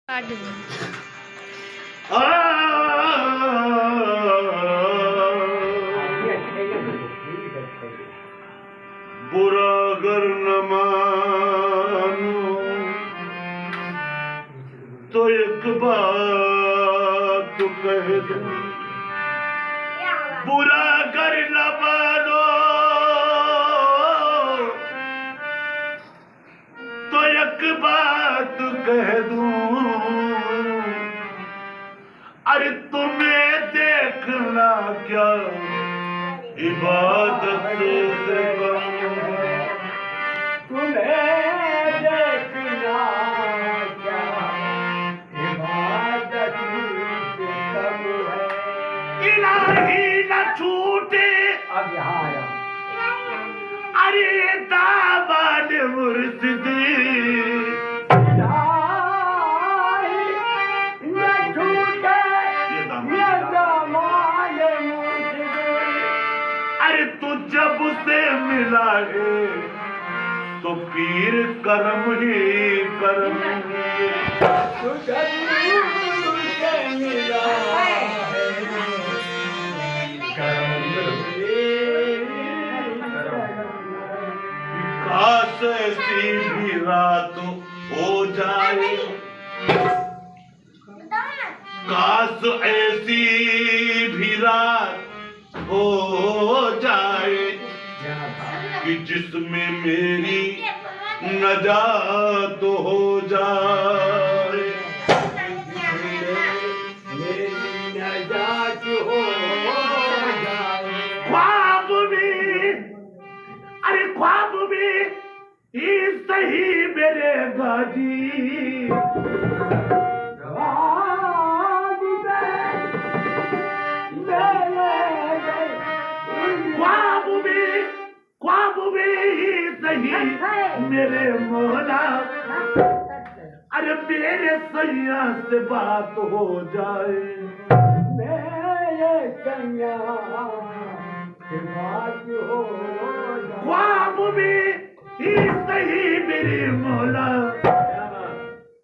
काट दे। बुरा अगर न मानो तो एक बात कह दो, बुरा अगर न मानो तो एक बात कह दूं, अरे तुम्हें देखना क्या इबादत से कम है, तुम्हें देखना क्या इबादत से कम है। इलाही न छूटे अब यहाँ आया अरे दामन मुर्शिदी, अरे तू जब से मिला है तो पीर करम ही करम है, तू जब से मिला है काश ऐसी भी रात हो जाए, काश ऐसी भी रात हो जाए कि जिसमें मेरी नजात हो जाए, मेरी नजात हो जाए। ख्वाब में अरे ख्वाब में ही सही मेरे गाजी, ख्वाब में ही सही मेरे मौला, अरे मेरे सैया से बात हो जाए, मेरे सैया से बात हो जाए। ख्वाब में ही सही मेरे मौला,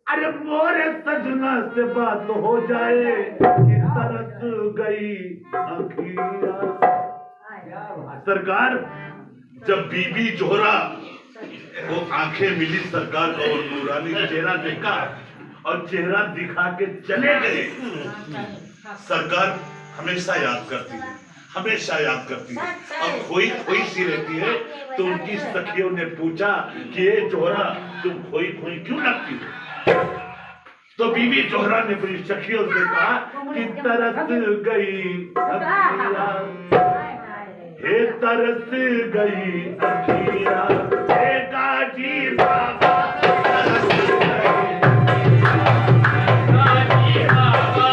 अरे मोरे सजना से बात हो जाए कि तरस गई आँखियाँ। सरकार जब बीबी जोहरा वो आंखें मिली सरकार को और नूरानी चेहरा देखा और चेहरा दिखा के चले गए, सरकार हमेशा याद करती है, हमेशा याद करती है। अब खोई खोई सी रहती है तो उनकी सखियों ने पूछा कि ये जोहरा तुम खोई खोई क्यों लगती हो, तो बीबी जोहरा ने अपनी सखियों से कहा कि तरस गई अखियाँ, हे तरस गई अखियाँ, हे गाजी बाबा तरस गई, गाजी बाबा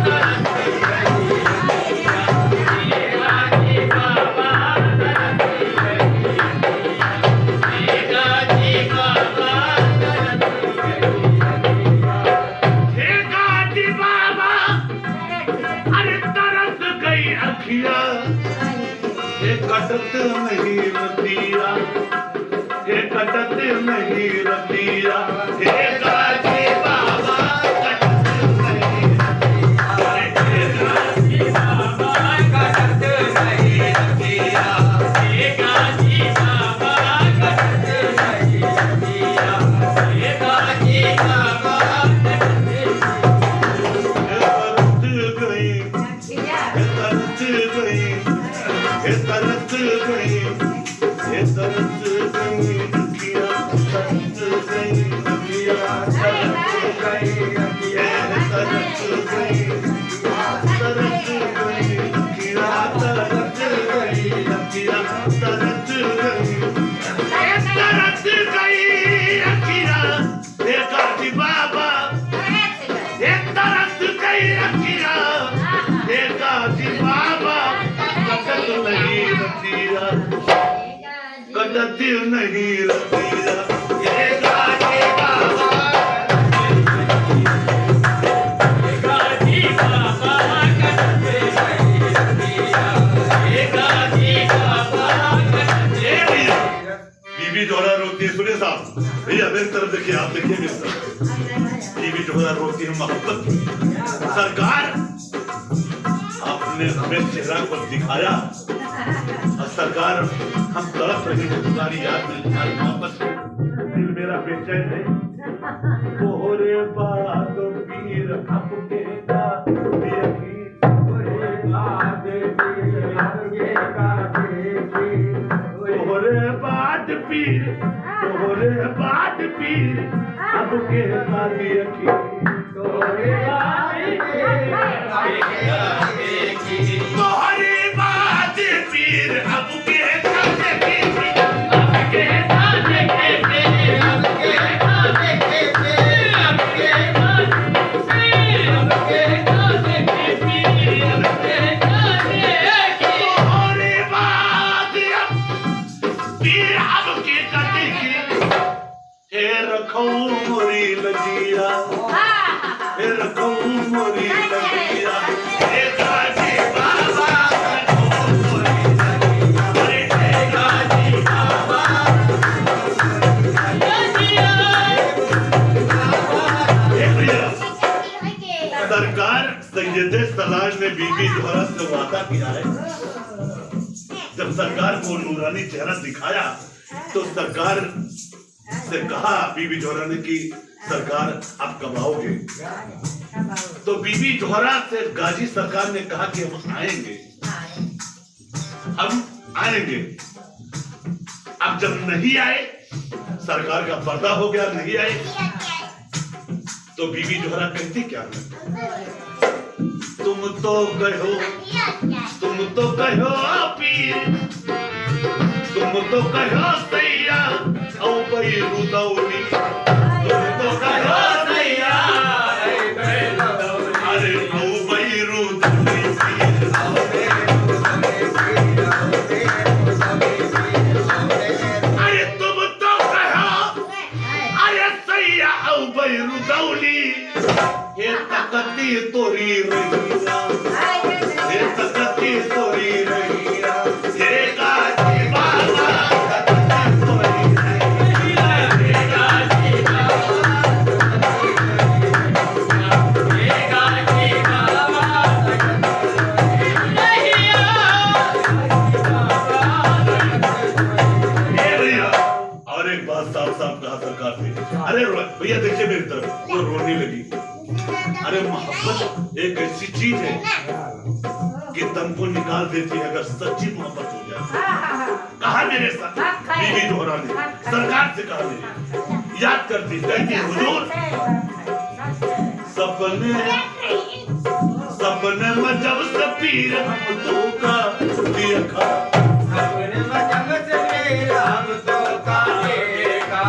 तरस गई, गाजी बाबा तरस गई, गाजी बाबा तरस गई, हे गाजी बाबा अरे तरस गई अखियाँ, ये कटत नहीं रतिया, ये कटत नहीं रतिया, हे गाजी बाबा कटत नहीं रतिया, हे गाजी बाबा कटत नहीं रतिया, हे गाजी बाबा कटत नहीं रतिया, हे गाजी बाबा तरस गई, तरस गई, हे तरस गई, हे तरस गई अखियाँ, तरस गई अखियाँ, तरस गई अखियाँ, हे तरस गई, तरस गई अखियाँ, तरस गई अखियाँ, तरस गई, हे तरस गई अखियाँ, हे गाजी बाबा, हे तरस गई अखियाँ, हे गाजी बाबा कटत नहीं रतिया, कटत नहीं रतिया, ये गाजी बाबा, ये गाजी बाबा कटत नहीं रतिया, ये गाजी बाबा कटत नहीं रतिया। बीबी जोहरा रोती है, सुनिए साहब भैया मेरी तरफ देखिए, आप देखिए मेरी तरफ, बीबी जोहरा रोती होती है मोहब्बत। सरकार आपने हमें चेहरा को दिखाया और सरकार हम तड़प रहे हैं तुम्हारी याद में, तुम्हारी मोहब्बत में। दिल मेरा बेचैन है। तोहरे बाद पीर आपके का तोरे बाद पीर हमके का देखी, तोहरे बाद पीर, तोहरे बाद पीर आपके का देखी, तोरे बाद पीर हमके का देखी, तोहरे बाद पीर आपके का देखी, आपके का देखी, हमके का देखी, हमके का देखी, हमके का देखी, हमके का देखी, तोहरे बाद पीर आपके का देखी। हे रखो मोरी लजिया, हे रखो मोरी लजिया, हे गाजी बाबा रखो मोरी लजिया, अरे हे गाजी बाबा हे भैया। सरकार सैयदे सलार ने बीबी जोहरा से वादा किया है। जब सरकार को नूरानी चेहरा दिखाया तो सरकार से कहा बीबी जोहरा ने कि सरकार आप कब आओगे? तो बीबी जोहरा से गाजी सरकार ने कहा कि हम आएंगे, हम आएंगे। अब जब नहीं आए, सरकार का पर्दा हो गया, नहीं आए, तो बीबी जोहरा कहती क्या है? तुम तो कहो, तुम तो कहो पीर, तुम तो कहो सैया औ बैरू दौली, तुम तो कहो सैया अरे औ बैरू दौली पीर, अरे तुम तो कहो अरे सैया औ बैरू दौली, हे तकती तोरी रहीरा, हे तकती तोरी रहीरा, हे गाजी बाबा तकती तोरी रहीरा, हे गाजी बाबा, हे गाजी बाबा हे भैया। और एक बात साफ साफ कहा सरकार ने, अरे भैया देखिए मेरी तरफ, वो रोने लगी। अरे मोहब्बत एक ऐसी चीज है कि दम को निकाल देती है अगर सच्ची मोहब्बत हो जाए। कहा मेरे साथ बीबी जोहरा ने, सरकार से कहा मेरे, याद करती कहती हुजूर सपने सपने में जब से पीर हम तो का देखा, सपने में जब से पीर हम तो का देखा,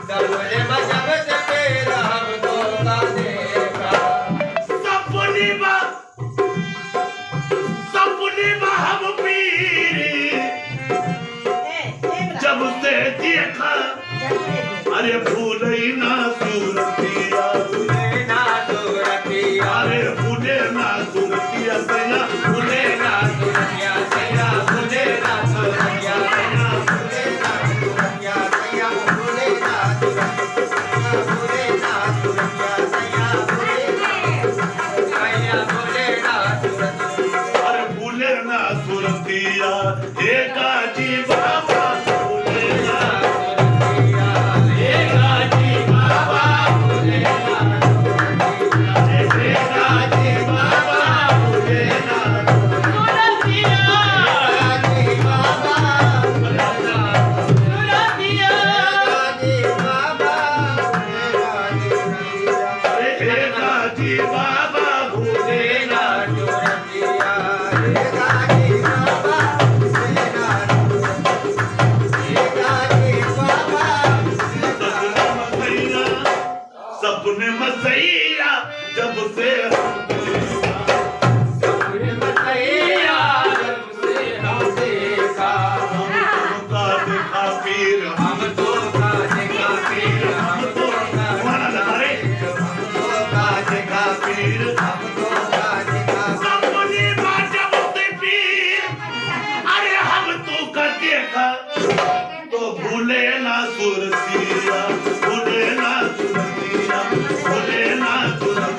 सपने में जब से पीर हम तो का देखा, सपने में हम पीर जब से देखा, अरे भूले ना सूरतिया, भूले ना सूरतिया, अरे भूले ना सूरतिया सैया, भूले ना सूरतिया सैया, भूले ना सूरतिया सैया, भूले ना सूरतिया सैया, भूले ना सूरतिया, भूले ना सूरतिया सैया, भूले ना भूले ना सूरतिया, अरे भूले ना सूरतिया, हे गाजी बाबा भूले ना सूरतिया, हे गाजी बाबा भूले ना सूरतिया, हे गाजी बाबा भूले ना सूरतिया, गाजी बाबा सूरतिया, गाजी बाबा अरे हे गाजी बाबा भूले ना सूरतिया, हे गाजी बाबा हे गाजी बाबा सपने मसैया जब से सपने मसैया जब से हम देखा, का देखा पीर, हम तो का देखा पीर, हम तो का तुम्हारा लगा रे हम तो का देखा पीर, हम तो का देखा सपने में जब से पीर, अरे हम तो का देखा, तो भूले ना सुरतिया, भूले ना सुरतिया, भूले ना सुरतिया।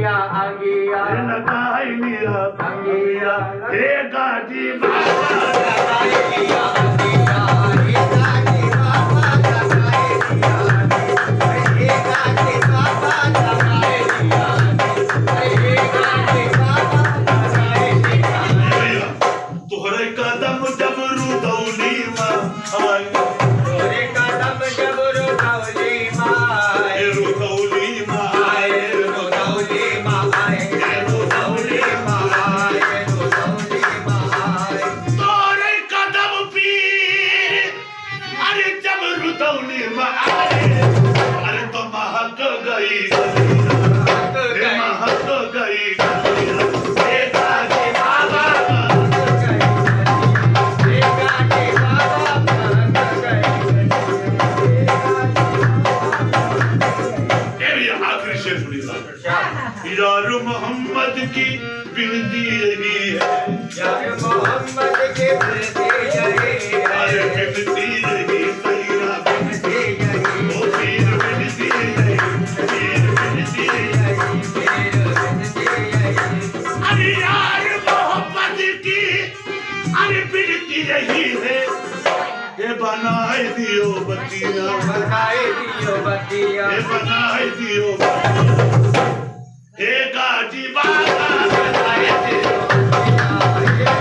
अंगिया अंगिया लगाई लिया अंगिया हे गाजी बाबा लगाए लिया अंगिया हे गाजी बाबा लगाए लिया हे गाजी बाबा लगाए लिया हे गाजी बाबा लगाए लिया तोहरे कदम जब रुदौली माँ आए तोरे कदम जब रुदौली माए रुदौली माँ आए रुदौली माए रुदौली माए रुदौली माए तोरे कदम पीर अरे जब रुदौली माँ आए अरे तो महक गई महक गई हे गाजी बाबा आखिरी शेर सुनिएगा यार मोहम्मद की विनती यही है यार मोहम्मद के प्रति यही अरे है विनती यही सैया विनती यही ओ पीर विनती यही पीर विनती यही अरे यार मोहम्मद की अरे विनती यही है ये बनाए दियो बतिया बनाए दियो बतिया ये बनाए दियो बतिया हे गाजी बाबा बनाए दियो बनाए दियो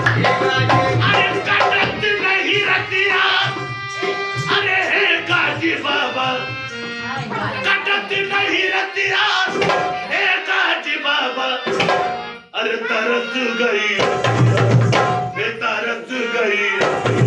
हे गाजी अरे कटत नहीं रतिया अरे हे गाजी बाबा कटत नहीं रतिया हे गाजी बाबा अरे तरस गई हे तरस गई